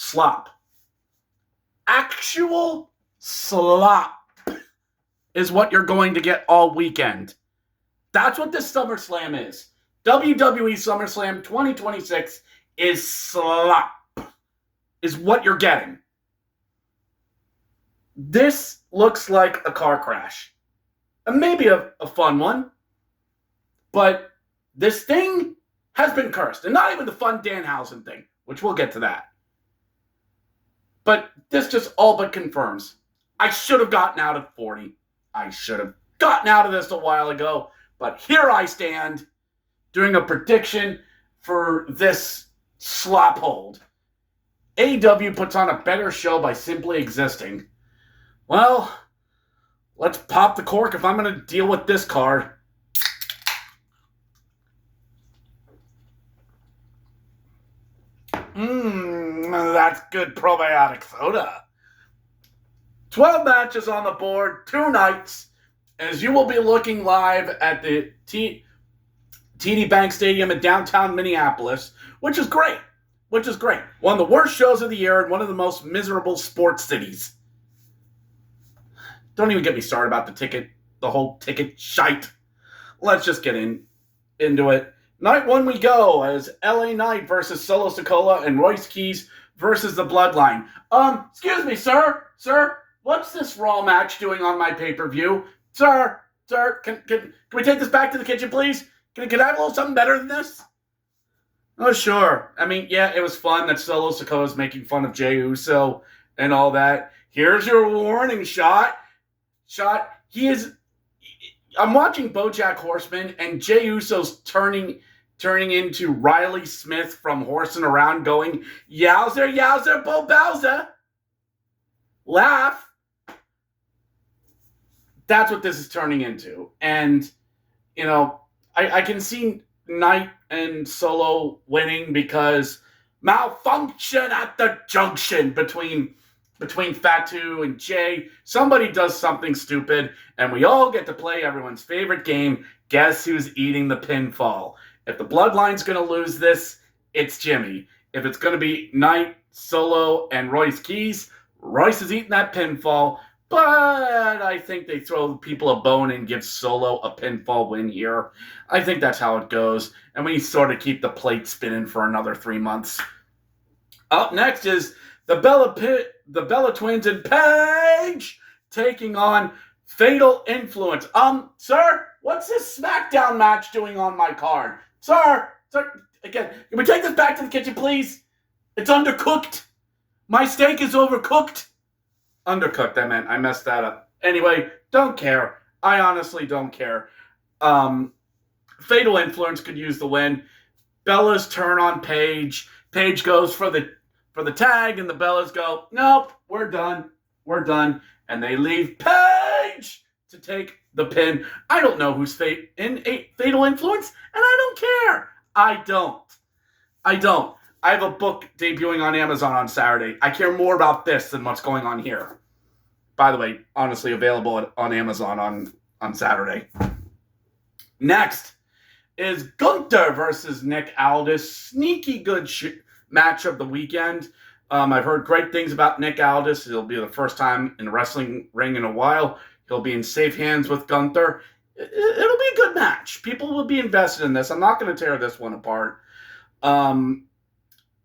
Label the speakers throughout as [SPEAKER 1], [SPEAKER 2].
[SPEAKER 1] slop. Actual slop is what you're going to get all weekend. That's what this SummerSlam is. WWE SummerSlam 2026 is slop, is what you're getting. This looks like a car crash. And maybe a fun one. But this thing has been cursed. And not even the fun Danhausen thing, which we'll get to that. But this just all but confirms. I should have gotten out at 40. I should have gotten out of this a while ago. But here I stand doing a prediction for this slop hold. AEW puts on a better show by simply existing. Well, let's pop the cork if I'm going to deal with this card. That's good probiotic soda. 12 matches on the board, 2 nights, as you will be looking live at the TD Bank Stadium in downtown Minneapolis, which is great. One of the worst shows of the year and one of the most miserable sports cities. Don't even get me started about the whole ticket shite. Let's just get into it. Night 1 we go as LA Knight versus Solo Sikoa and Royce Keys versus the Bloodline. Excuse me, sir, what's this Raw match doing on my pay-per-view? Sir, can we take this back to the kitchen, please? Can I have a little something better than this? Oh, sure. I mean, yeah, it was fun that Solo Sikoa is making fun of Jey Uso and all that. Here's your warning shot. I'm watching BoJack Horseman, and Jey Uso's turning into Riley Smith from Horsing Around, going, "Yowzer, yowzer, Bo Bowser." Laugh. That's what this is turning into. And, I can see Knight and Solo winning because malfunction at the junction between Fatu and Jay. Somebody does something stupid, and we all get to play everyone's favorite game, Guess Who's Eating the Pinfall. If the Bloodline's going to lose this, it's Jimmy. If it's going to be Knight, Solo, and Royce Keys, Royce is eating that pinfall, but I think they throw people a bone and give Solo a pinfall win here. I think that's how it goes, and we sort of keep the plate spinning for another 3 months. Up next is the Bella Twins and Paige taking on Fatal Influence. Sir, what's this SmackDown match doing on my card? Sir, again, can we take this back to the kitchen, please? It's undercooked. My steak is overcooked. Undercooked, I messed that up. Anyway, don't care. I honestly don't care. Fatal Influence could use the win. Bella's turn on Paige. Paige goes for the tag, and the Bellas go, "Nope, we're done. And they leave Paige to take the pin. I don't know who's in Fatal Influence, and I don't care. I don't. I have a book debuting on Amazon on Saturday. I care more about this than what's going on here. By the way, honestly available on Amazon on Saturday. Next is Gunther versus Nick Aldis. Sneaky good match of the weekend. I've heard great things about Nick Aldis. It'll be the first time in a wrestling ring in a while. He'll be in safe hands with Gunther. It'll be a good match. People will be invested in this. I'm not going to tear this one apart.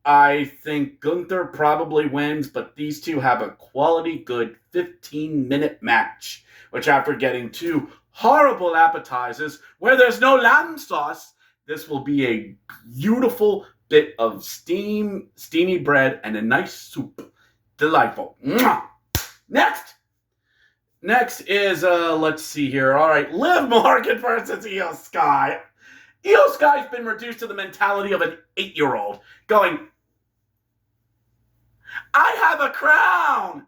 [SPEAKER 1] I think Gunther probably wins, but these two have a quality, good 15-minute match, which after getting 2 horrible appetizers where there's no lamb sauce, this will be a beautiful bit of steamy bread and a nice soup. Delightful. Mwah! Next is, let's see here. All right, Liv Morgan versus Io Sky. Io Sky's been reduced to the mentality of an 8-year-old, going, "I have a crown.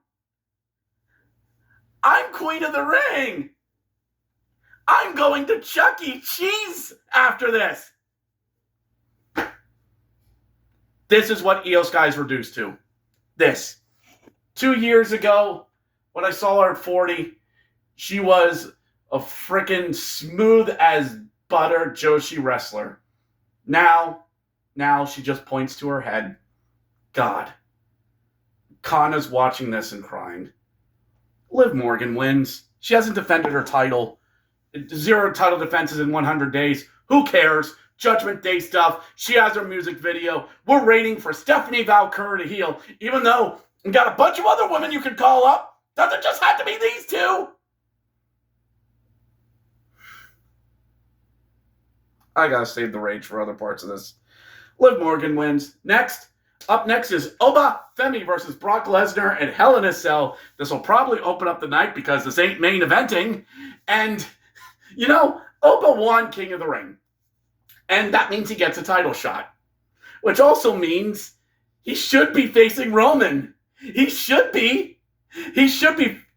[SPEAKER 1] I'm queen of the ring. I'm going to Chuck E. Cheese after this." This is what Io Sky's reduced to. This. 2 years ago, when I saw her at 40, she was a frickin' smooth as butter Joshi wrestler. Now she just points to her head. God. Kanna's watching this and crying. Liv Morgan wins. She hasn't defended her title. 0 title defenses in 100 days. Who cares? Judgment Day stuff. She has her music video. We're waiting for Stephanie Valkyrie to heal, even though we got a bunch of other women you could call up. Doesn't just have to be these two. I gotta save the rage for other parts of this. Liv Morgan wins. Up next is Oba Femi versus Brock Lesnar at Hell in a Cell. This will probably open up the night because this ain't main eventing. And, Oba won King of the Ring. And that means he gets a title shot. Which also means he should be facing Roman. He should be.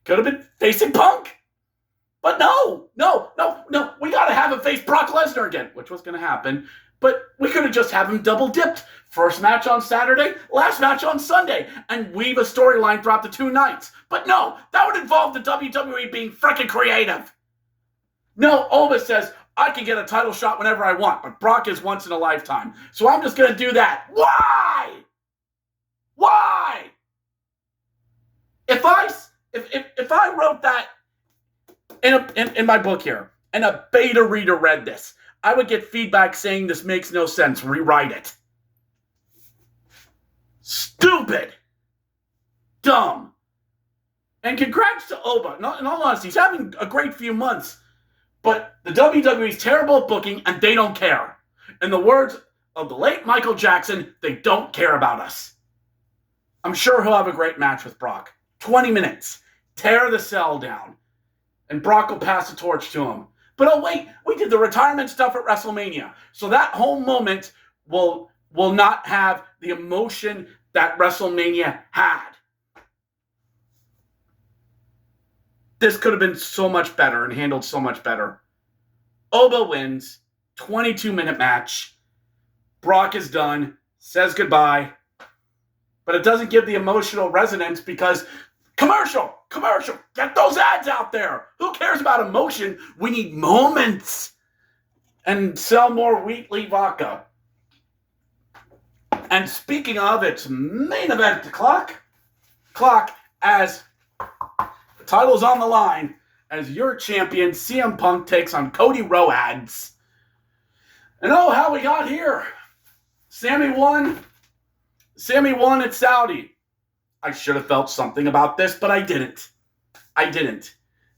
[SPEAKER 1] Could have been facing Punk. But no. We got to have him face Brock Lesnar again, which was going to happen. But we could have just have him double dipped. First match on Saturday, last match on Sunday, and weave a storyline throughout the 2 nights. But no, that would involve the WWE being freaking creative. No, Oba says, I can get a title shot whenever I want, but Brock is once in a lifetime. So I'm just going to do that. Why? If I wrote that in my book here, and a beta reader read this, I would get feedback saying this makes no sense. Rewrite it. Stupid. Dumb. And congrats to Oba. In all honesty, he's having a great few months. But the WWE's terrible at booking, and they don't care. In the words of the late Michael Jackson, they don't care about us. I'm sure he'll have a great match with Brock. 20 minutes. Tear the cell down. And Brock will pass the torch to him. But oh wait, we did the retirement stuff at WrestleMania. So that whole moment will not have the emotion that WrestleMania had. This could have been so much better and handled so much better. Oba wins. 22-minute match. Brock is done. Says goodbye. But it doesn't give the emotional resonance because commercial. Get those ads out there. Who cares about emotion? We need moments. And sell more Wheatley vodka. And speaking of, it's main event clock as the title's on the line as your champion CM Punk takes on Cody Rhodes. And oh, how we got here. Sammy won at Saudi. I should have felt something about this, but I didn't.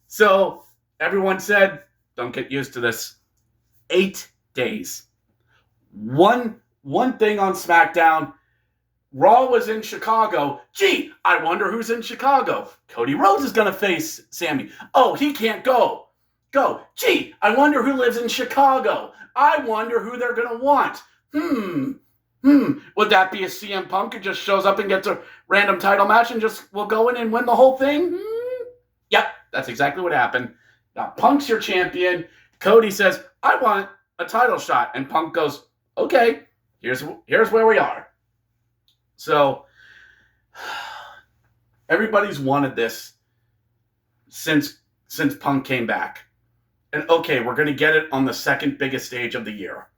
[SPEAKER 1] So everyone said, don't get used to this. 8 days. One thing on SmackDown. Raw was in Chicago. Gee, I wonder who's in Chicago. Cody Rhodes is going to face Sammy. Oh, he can't go. Gee, I wonder who lives in Chicago. I wonder who they're going to want. Would that be a CM Punk who just shows up and gets a random title match and just will go in and win the whole thing? Yep, that's exactly what happened. Now, Punk's your champion. Cody says, I want a title shot. And Punk goes, okay, here's where we are. So, everybody's wanted this since Punk came back. And okay, we're going to get it on the second biggest stage of the year.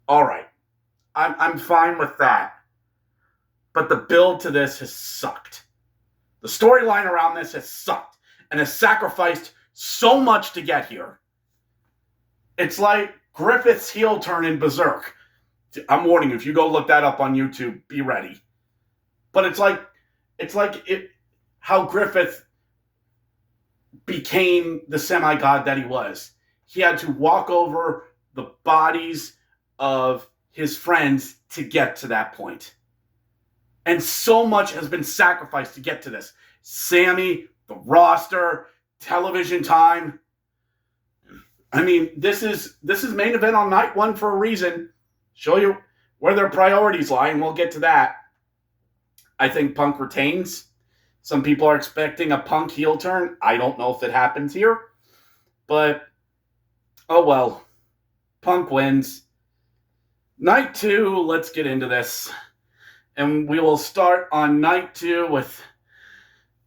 [SPEAKER 1] All right. I'm fine with that. But the build to this has sucked. The storyline around this has sucked and has sacrificed so much to get here. It's like Griffith's heel turn in Berserk. I'm warning you, if you go look that up on YouTube, be ready. But it's like how Griffith became the semi-god that he was. He had to walk over the bodies of his friends to get to that point. And so much has been sacrificed to get to this. Sammy, the roster, television time. I mean, this is main event on night one for a reason. Show you where their priorities lie, and we'll get to that. I think Punk retains. Some people are expecting a Punk heel turn. I don't know if it happens here. But, oh well. Punk wins. Night 2, let's get into this. And we will start on night 2 with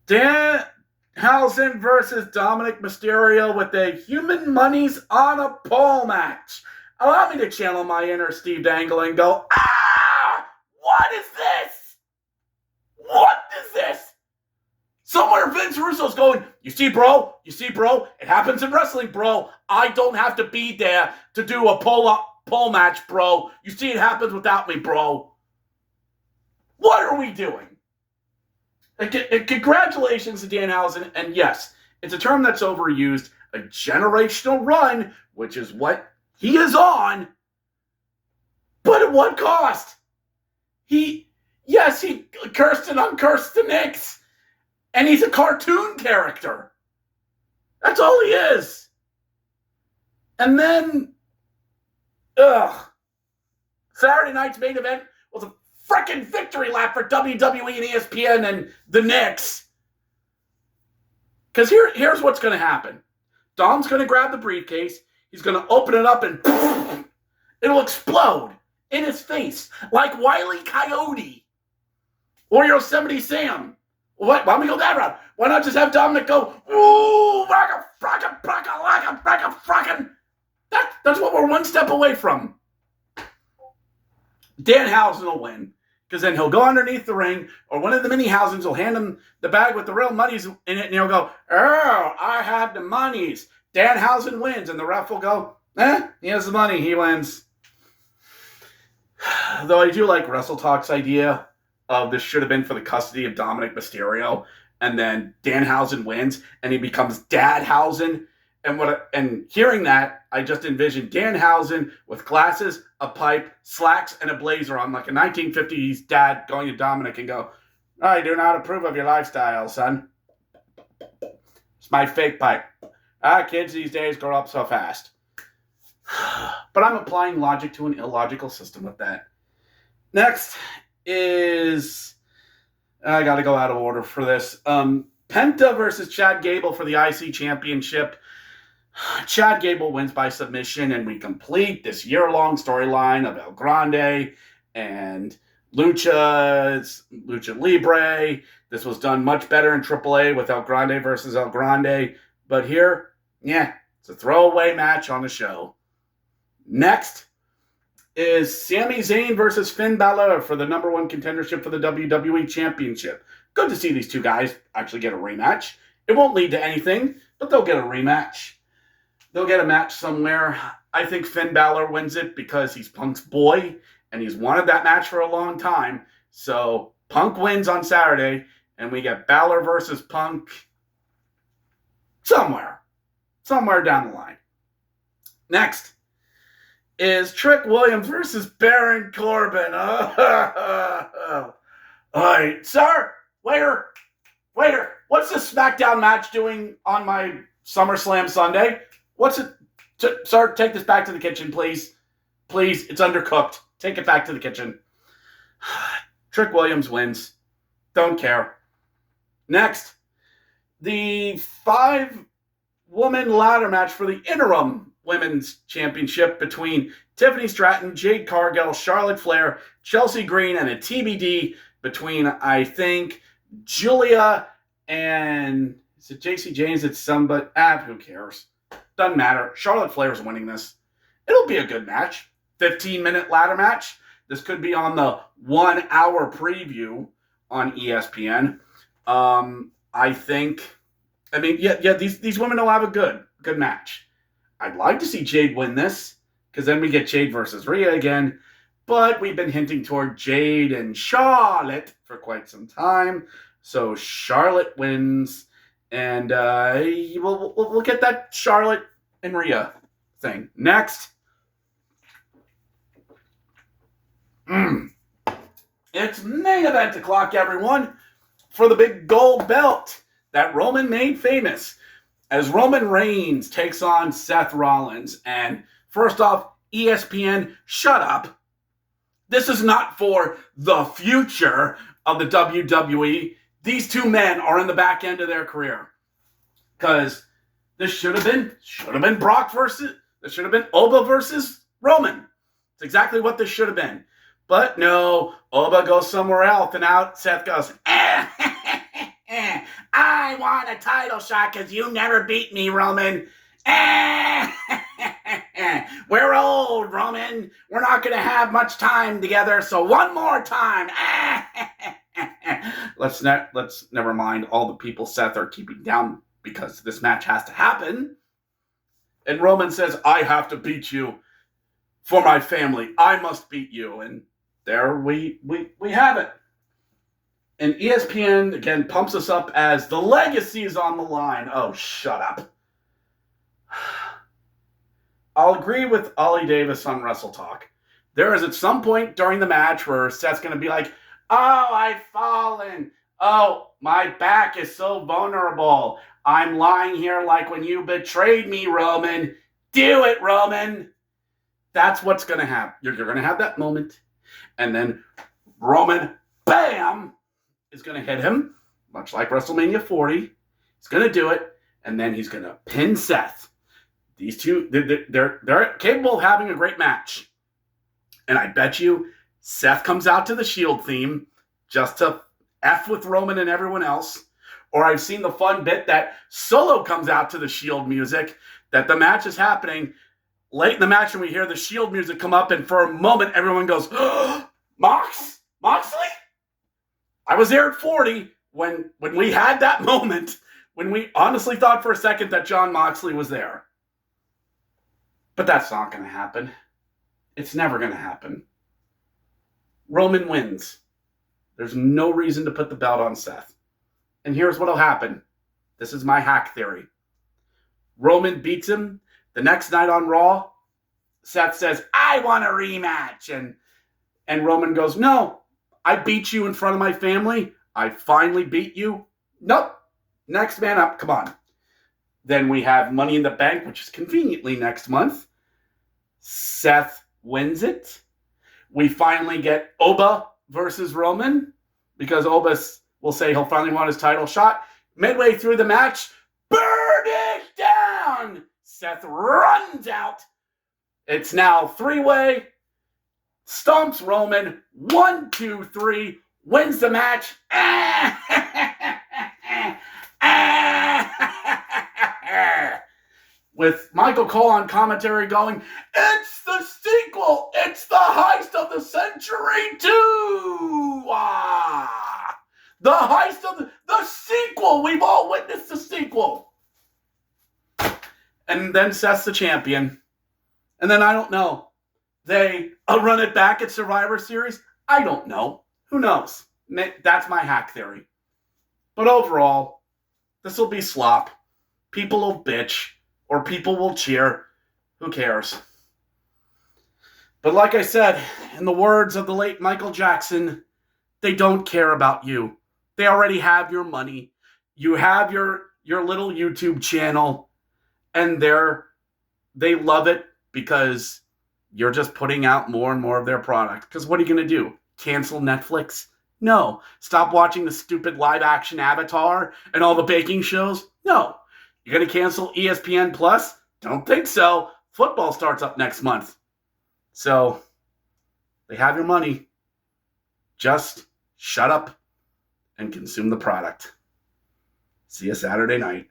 [SPEAKER 1] Danhausen versus Dominic Mysterio with a Human Monies on a pole match. Allow me to channel my inner Steve Dangle and go, ah! What is this? What is this? Somewhere Vince Russo's going, you see, bro, it happens in wrestling, bro. I don't have to be there to do a pole match, bro. You see, it happens without me, bro. What are we doing? And congratulations to Danhausen, and yes, it's a term that's overused, a generational run, which is what he is on, but at what cost? He cursed and uncursed the Knicks, and he's a cartoon character. That's all he is. And then, Saturday night's main event was a freaking victory lap for WWE and ESPN and the Knicks. Because here's what's going to happen. Dom's going to grab the briefcase. He's going to open it up and it'll explode in his face like Wile E. Coyote or Yosemite Sam. Why don't we go that route? Why not just have Dominic go, ooh, frackin'. That's what we're one step away from. Danhausen will win, because then he'll go underneath the ring, or one of the mini-Hausens will hand him the bag with the real monies in it, and he'll go, oh, I have the monies. Danhausen wins, and the ref will go, he has the money, he wins. Though I do like Wrestle Talk's idea of this should have been for the custody of Dominic Mysterio, and then Danhausen wins, and he becomes Dadhausen. And hearing that, I just envisioned Danhausen with glasses, a pipe, slacks, and a blazer on, like a 1950s dad going to Dominic and go, I do not approve of your lifestyle, son. It's my fake pipe. Kids these days grow up so fast. But I'm applying logic to an illogical system with that. Next is, I got to go out of order for this. Penta versus Chad Gable for the IC Championship. Chad Gable wins by submission, and we complete this year-long storyline of El Grande and Lucha Libre. This was done much better in AAA with El Grande versus El Grande. But here, it's a throwaway match on the show. Next is Sami Zayn versus Finn Balor for the number one contendership for the WWE Championship. Good to see these two guys actually get a rematch. It won't lead to anything, but they'll get a rematch. They'll get a match somewhere. I think Finn Balor wins it because he's Punk's boy, and he's wanted that match for a long time. So Punk wins on Saturday, and we get Balor versus Punk somewhere down the line. Next is Trick Williams versus Baron Corbin. All right, sir, waiter, what's the SmackDown match doing on my SummerSlam Sunday? What's it? Sir, take this back to the kitchen, please. Please, it's undercooked. Take it back to the kitchen. Trick Williams wins. Don't care. Next, the 5-woman ladder match for the interim women's championship between Tiffany Stratton, Jade Cargill, Charlotte Flair, Chelsea Green, and a TBD between, I think, Julia and, is it JC James? It's somebody. Who cares? Doesn't matter. Charlotte Flair's winning this. It'll be a good match. 15-minute ladder match. This could be on the 1-hour preview on ESPN. These women will have a good match. I'd like to see Jade win this, because then we get Jade versus Rhea again. But we've been hinting toward Jade and Charlotte for quite some time. So Charlotte wins. And we'll get that Charlotte and Rhea thing. Next. It's main event o'clock, everyone, for the big gold belt that Roman made famous as Roman Reigns takes on Seth Rollins. And first off, ESPN, shut up. This is not for the future of the WWE. These two men are in the back end of their career. Because this should have been Brock versus, this should have been Oba versus Roman. It's exactly what this should have been. But no, Oba goes somewhere else, and out Seth goes, I want a title shot because you never beat me, Roman. We're old, Roman. We're not going to have much time together, so one more time. Let's never mind all the people Seth are keeping down because this match has to happen. And Roman says, I have to beat you for my family. I must beat you. And there we have it. And ESPN, again, pumps us up as the legacy is on the line. Oh, shut up. I'll agree with Ollie Davis on Wrestle Talk. There is at some point during the match where Seth's going to be like, oh, I've fallen. Oh, my back is so vulnerable. I'm lying here like when you betrayed me, Roman. Do it, Roman. That's what's going to happen. You're going to have that moment. And then Roman, bam, is going to hit him, much like WrestleMania 40. He's going to do it, and then he's going to pin Seth. These two, they're capable of having a great match. And I bet you Seth comes out to the Shield theme just to F with Roman and everyone else. Or I've seen the fun bit that Solo comes out to the Shield music, that the match is happening. Late in the match, and we hear the Shield music come up, and for a moment, everyone goes, oh, Moxley? I was there at 40 when we had that moment, when we honestly thought for a second that Jon Moxley was there. But that's not going to happen. It's never going to happen. Roman wins. There's no reason to put the belt on Seth. And here's what'll happen. This is my hack theory. Roman beats him. The next night on Raw, Seth says, I want a rematch. And Roman goes, no, I beat you in front of my family. I finally beat you. Nope. Next man up. Come on. Then we have Money in the Bank, which is conveniently next month. Seth wins it. We finally get Oba versus Roman because Oba will say he'll finally want his title shot. Midway through the match, burn it down. Seth runs out. It's now three-way. Stomps Roman. 1, 2, 3. Wins the match. With Michael Cole on commentary going, it's the sequel. It's the heist of the century too. The heist of the sequel. We've all witnessed the sequel. And then Seth's the champion. And then I don't know. They run it back at Survivor Series? I don't know. Who knows? That's my hack theory. But overall, this will be slop. People will bitch. Or people will cheer. Who cares? But like I said, in the words of the late Michael Jackson, they don't care about you. They already have your money. You have your little YouTube channel. And they love it because you're just putting out more and more of their product. Because what are you going to do? Cancel Netflix? No. Stop watching the stupid live-action Avatar and all the baking shows? No. You're going to cancel ESPN Plus? Don't think so. Football starts up next month. So, they have your money. Just shut up and consume the product. See you Saturday night.